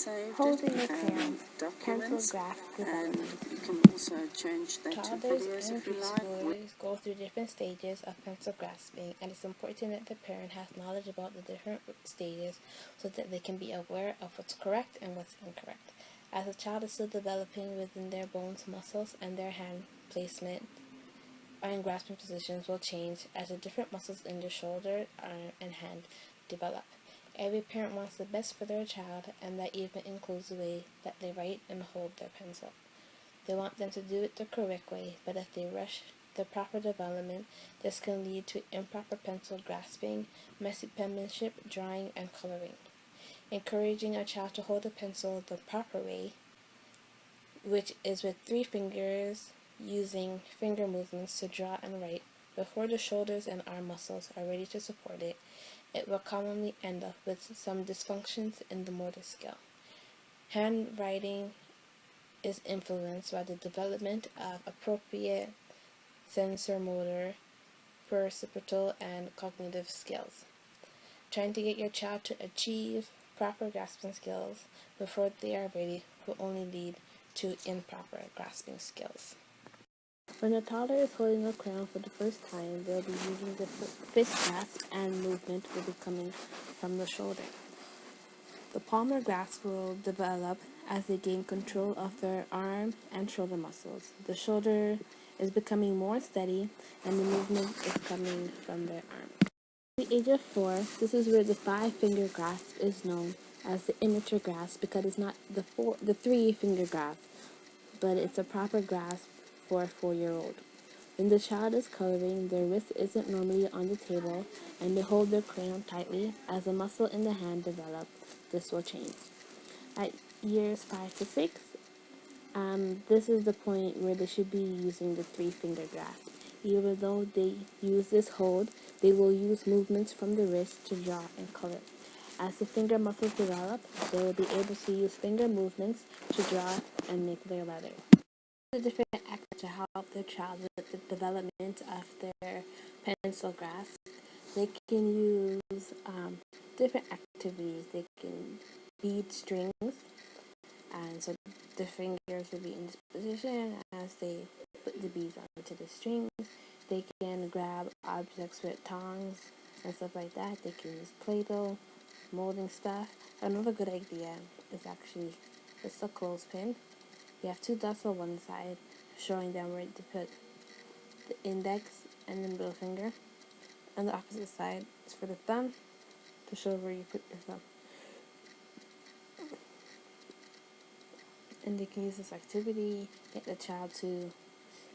saved Holding it a crayon, and documents, pencil graph and development. you can also change that to Toddlers videos and if you like. preschoolers go through different stages of pencil grasping, and it's important that the parent has knowledge about the different stages so that they can be aware of what's correct and what's incorrect. As a child is still developing within their bones, muscles, and their hand placement and grasping positions will change as the different muscles in the shoulder, arm, and hand develop. Every parent wants the best for their child, and that even includes the way that they write and hold their pencil. They want them to do it the correct way, but if they rush the proper development, this can lead to improper pencil grasping, messy penmanship, drawing, and coloring. Encouraging a child to hold a pencil the proper way, which is with 3 fingers, using finger movements to draw and write, before the shoulders and arm muscles are ready to support it, it will commonly end up with some dysfunctions in the motor skill. Handwriting is influenced by the development of appropriate sensorimotor, perceptual, and cognitive skills. Trying to get your child to achieve proper grasping skills before they are ready will only lead to improper grasping skills. When a toddler is holding a crayon for the first time, they'll be using the fist grasp, and movement will be coming from the shoulder. The palmar grasp will develop as they gain control of their arm and shoulder muscles. The shoulder is becoming more steady, and the movement is coming from their arm. At the age of 4, this is where the 5-finger grasp is known as the immature grasp, because it's not the 3-finger grasp, but it's a proper grasp for a 4-year-old. When the child is coloring, their wrist isn't normally on the table, and they hold their crayon tightly. As the muscle in the hand develops, this will change. At years 5 to 6, this is the point where they should be using the 3-finger grasp. Even though they use this hold, they will use movements from the wrist to draw and color. As the finger muscles develop, they will be able to use finger movements to draw and make their letter. The different acts to help their child with the development of their pencil grasp. They can use different activities. They can bead strings, and so the fingers will be in this position as they put the beads onto the strings. They can grab objects with tongs and stuff like that. They can use Play-Doh, molding stuff. Another good idea is actually just a clothespin. You have 2 dots on one side, showing them where to put the index and the middle finger. On the opposite side is for the thumb, to show where you put your thumb. And they can use this activity, get the child to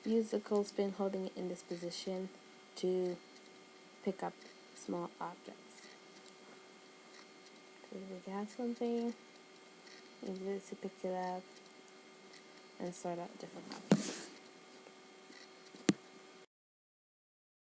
use the clothespin, holding it in this position to pick up small objects. So if they have something, use it to pick it up and sort out different objects.